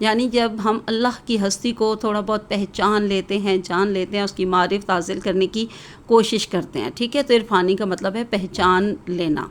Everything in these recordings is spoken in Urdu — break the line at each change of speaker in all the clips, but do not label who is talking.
یعنی جب ہم اللہ کی ہستی کو تھوڑا بہت پہچان لیتے ہیں، جان لیتے ہیں، اس کی معرفت حاصل کرنے کی کوشش کرتے ہیں، ٹھیک ہے، تو عرفانی کا مطلب ہے پہچان لینا۔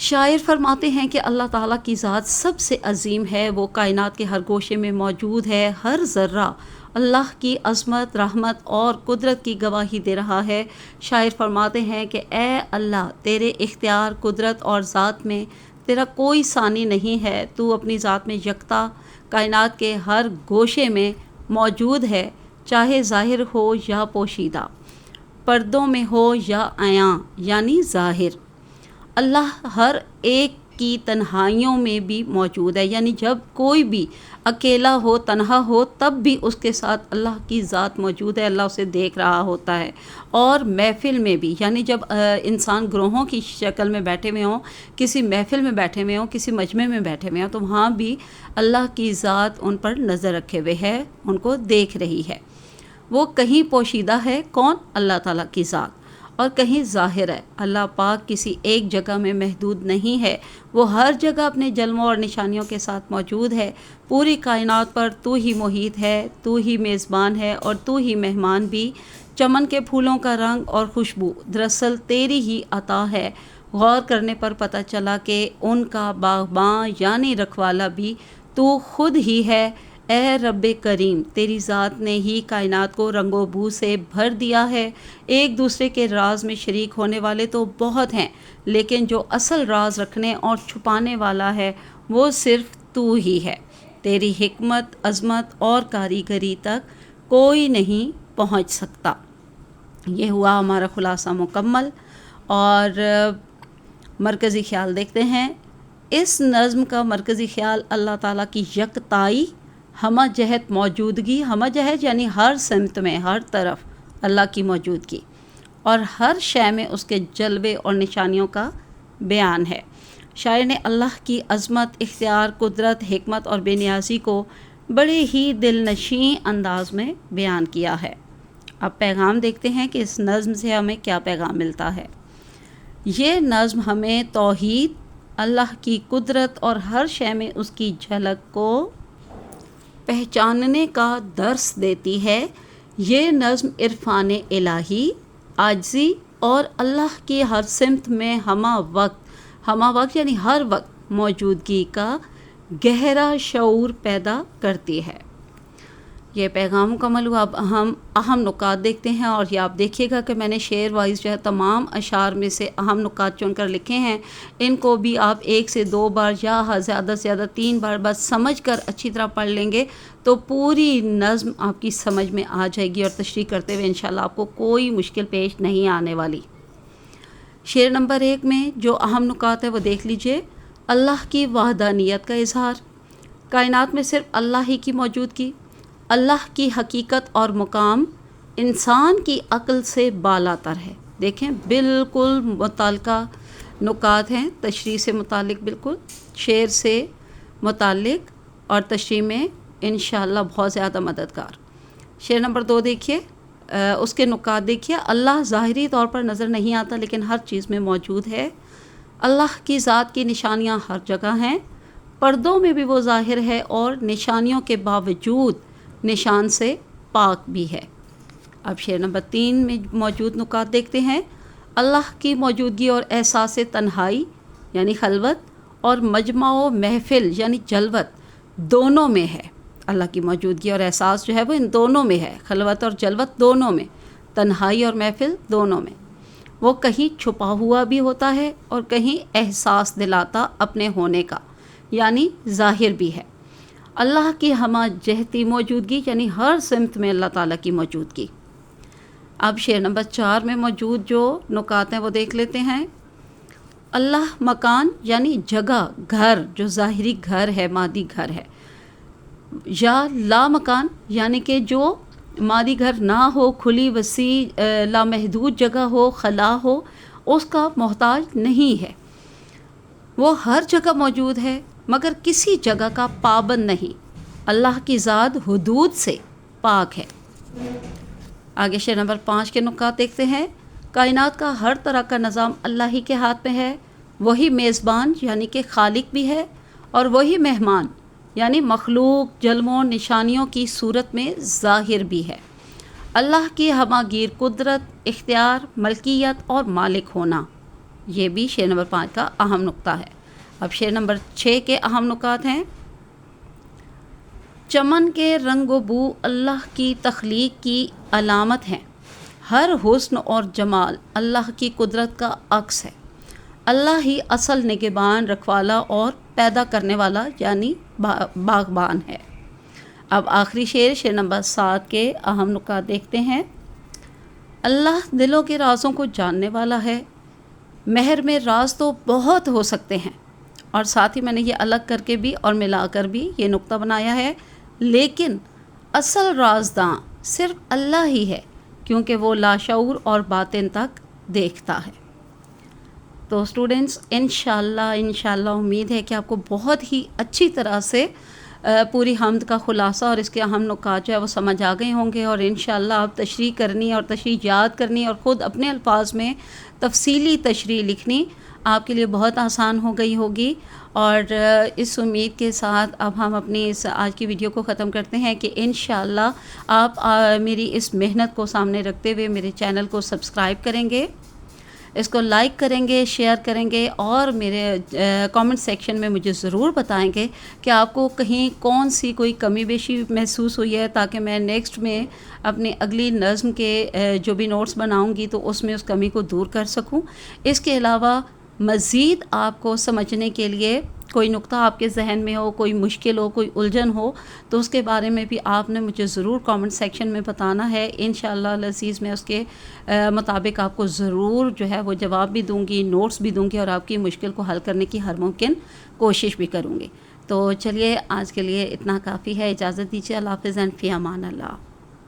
شاعر فرماتے ہیں کہ اللہ تعالیٰ کی ذات سب سے عظیم ہے، وہ کائنات کے ہر گوشے میں موجود ہے، ہر ذرہ اللہ کی عظمت، رحمت اور قدرت کی گواہی دے رہا ہے۔ شاعر فرماتے ہیں کہ اے اللہ، تیرے اختیار، قدرت اور ذات میں تیرا کوئی ثانی نہیں ہے، تو اپنی ذات میں یکتا، کائنات کے ہر گوشے میں موجود ہے، چاہے ظاہر ہو یا پوشیدہ، پردوں میں ہو یا عیاں یعنی ظاہر۔ اللہ ہر ایک کی تنہائیوں میں بھی موجود ہے، یعنی جب کوئی بھی اکیلا ہو، تنہا ہو، تب بھی اس کے ساتھ اللہ کی ذات موجود ہے، اللہ اسے دیکھ رہا ہوتا ہے۔ اور محفل میں بھی، یعنی جب انسان گروہوں کی شکل میں بیٹھے ہوئے ہوں، کسی محفل میں بیٹھے ہوئے ہوں، کسی مجمع میں بیٹھے ہوئے ہوں، تو وہاں بھی اللہ کی ذات ان پر نظر رکھے ہوئے ہے، ان کو دیکھ رہی ہے۔ وہ کہیں پوشیدہ ہے، کون؟ اللہ تعالیٰ کی ذات، اور کہیں ظاہر ہے۔ اللہ پاک کسی ایک جگہ میں محدود نہیں ہے، وہ ہر جگہ اپنے جلووں اور نشانیوں کے ساتھ موجود ہے۔ پوری کائنات پر تو ہی محیط ہے، تو ہی میزبان ہے اور تو ہی مہمان بھی۔ چمن کے پھولوں کا رنگ اور خوشبو دراصل تیری ہی عطا ہے، غور کرنے پر پتہ چلا کہ ان کا باغباں یعنی رکھوالا بھی تو خود ہی ہے۔ اے رب کریم، تیری ذات نے ہی کائنات کو رنگ و بو سے بھر دیا ہے۔ ایک دوسرے کے راز میں شریک ہونے والے تو بہت ہیں، لیکن جو اصل راز رکھنے اور چھپانے والا ہے وہ صرف تو ہی ہے۔ تیری حکمت، عظمت اور کاریگری تک کوئی نہیں پہنچ سکتا۔ یہ ہوا ہمارا خلاصہ مکمل، اور مرکزی خیال دیکھتے ہیں۔ اس نظم کا مرکزی خیال اللہ تعالیٰ کی یکتائی، ہمہ جہت موجودگی، ہمہ جہت یعنی ہر سمت میں، ہر طرف اللہ کی موجودگی، اور ہر شے میں اس کے جلوے اور نشانیوں کا بیان ہے۔ شاعر نے اللہ کی عظمت، اختیار، قدرت، حکمت اور بے نیازی کو بڑے ہی دل نشیں انداز میں بیان کیا ہے۔ اب پیغام دیکھتے ہیں کہ اس نظم سے ہمیں کیا پیغام ملتا ہے۔ یہ نظم ہمیں توحید، اللہ کی قدرت اور ہر شے میں اس کی جھلک کو پہچاننے کا درس دیتی ہے۔ یہ نظم عرفان الہی، عاجزی اور اللہ کی ہر سمت میں ہمہ وقت یعنی ہر وقت موجودگی کا گہرا شعور پیدا کرتی ہے۔ یہ پیغام مکمل ہوا۔ اب ہم اہم نکات دیکھتے ہیں، اور یہ آپ دیکھیے گا کہ میں نے شعر وائز جو ہے تمام اشعار میں سے اہم نکات چن کر لکھے ہیں۔ ان کو بھی آپ 1 سے 2 بار یا زیادہ سے زیادہ 3 بار بس سمجھ کر اچھی طرح پڑھ لیں گے تو پوری نظم آپ کی سمجھ میں آ جائے گی، اور تشریح کرتے ہوئے انشاءاللہ آپ کو کوئی مشکل پیش نہیں آنے والی۔ شعر نمبر 1 میں جو اہم نکات ہے وہ دیکھ لیجئے۔ اللہ کی وحدانیت کا اظہار، کائنات میں صرف اللہ ہی کی موجودگی، اللہ کی حقیقت اور مقام انسان کی عقل سے بالا تر ہے۔ دیکھیں بالکل متعلقہ نکات ہیں، تشریح سے متعلق، بالکل شعر سے متعلق، اور تشریح میں انشاءاللہ بہت زیادہ مددگار۔ شعر نمبر 2 دیکھیے، اس کے نکات دیکھیے۔ اللہ ظاہری طور پر نظر نہیں آتا لیکن ہر چیز میں موجود ہے۔ اللہ کی ذات کی نشانیاں ہر جگہ ہیں، پردوں میں بھی وہ ظاہر ہے اور نشانیوں کے باوجود نشان سے پاک بھی ہے۔ اب شعر نمبر 3 میں موجود نکات دیکھتے ہیں۔ اللہ کی موجودگی اور احساس تنہائی یعنی خلوت، اور مجمع و محفل یعنی جلوت دونوں میں ہے۔ اللہ کی موجودگی اور احساس جو ہے وہ ان دونوں میں ہے، خلوت اور جلوت دونوں میں، تنہائی اور محفل دونوں میں۔ وہ کہیں چھپا ہوا بھی ہوتا ہے اور کہیں احساس دلاتا اپنے ہونے کا، یعنی ظاہر بھی ہے۔ اللہ کی ہمہ جہتی موجودگی یعنی ہر سمت میں اللہ تعالیٰ کی موجودگی۔ اب شعر نمبر 4 میں موجود جو نکات ہیں وہ دیکھ لیتے ہیں۔ اللہ مکان یعنی جگہ، گھر، جو ظاہری گھر ہے، مادی گھر ہے، یا لا مکان یعنی کہ جو مادی گھر نہ ہو، کھلی وسیع لامحدود جگہ ہو، خلا ہو، اس کا محتاج نہیں ہے۔ وہ ہر جگہ موجود ہے مگر کسی جگہ کا پابند نہیں۔ اللہ کی ذات حدود سے پاک ہے۔ آگے شعر نمبر 5 کے نکات دیکھتے ہیں۔ کائنات کا ہر طرح کا نظام اللہ ہی کے ہاتھ میں ہے، وہی میزبان یعنی کہ خالق بھی ہے، اور وہی مہمان یعنی مخلوق جلووں نشانیوں کی صورت میں ظاہر بھی ہے۔ اللہ کی ہماگیر قدرت، اختیار، ملکیت اور مالک ہونا، یہ بھی شعر نمبر 5 کا اہم نقطہ ہے۔ اب شعر نمبر 6 کے اہم نکات ہیں: چمن کے رنگ و بو اللہ کی تخلیق کی علامت ہیں، ہر حسن اور جمال اللہ کی قدرت کا عکس ہے، اللہ ہی اصل نگہبان، رکھوالا اور پیدا کرنے والا یعنی باغبان ہے۔ اب آخری شعر نمبر 7 کے اہم نکات دیکھتے ہیں: اللہ دلوں کے رازوں کو جاننے والا ہے، مہر میں راز تو بہت ہو سکتے ہیں، اور ساتھ ہی میں نے یہ الگ کر کے بھی اور ملا کر بھی یہ نقطہ بنایا ہے، لیکن اصل رازداں صرف اللہ ہی ہے، کیونکہ وہ لاشعور اور باطن تک دیکھتا ہے۔ تو اسٹوڈنٹس انشاءاللہ امید ہے کہ آپ کو بہت ہی اچھی طرح سے پوری حمد کا خلاصہ اور اس کے اہم نکات جو ہے وہ سمجھ آ گئے ہوں گے، اور انشاءاللہ آپ تشریح کرنی اور تشریح یاد کرنی اور خود اپنے الفاظ میں تفصیلی تشریح لکھنی آپ کے لیے بہت آسان ہو گئی ہوگی۔ اور اس امید کے ساتھ اب ہم اپنی اس آج کی ویڈیو کو ختم کرتے ہیں کہ انشاءاللہ آپ میری اس محنت کو سامنے رکھتے ہوئے میرے چینل کو سبسکرائب کریں گے، اس کو لائک کریں گے، شیئر کریں گے، اور میرے کامنٹ سیکشن میں مجھے ضرور بتائیں گے کہ آپ کو کہیں کون سی کوئی کمی بیشی محسوس ہوئی ہے، تاکہ میں نیکسٹ میں اپنی اگلی نظم کے جو بھی نوٹس بناؤں گی تو اس میں اس کمی کو دور کر سکوں۔ اس کے علاوہ مزید آپ کو سمجھنے کے لیے کوئی نقطہ آپ کے ذہن میں ہو، کوئی مشکل ہو، کوئی الجھن ہو، تو اس کے بارے میں بھی آپ نے مجھے ضرور کامنٹ سیکشن میں بتانا ہے۔ انشاءاللہ العزیز میں اس کے مطابق آپ کو ضرور جو ہے وہ جواب بھی دوں گی، نوٹس بھی دوں گی، اور آپ کی مشکل کو حل کرنے کی ہر ممکن کوشش بھی کروں گی۔ تو چلیے آج کے لیے اتنا کافی ہے، اجازت دیجیے، اللہ حافظ، فی امان اللہ۔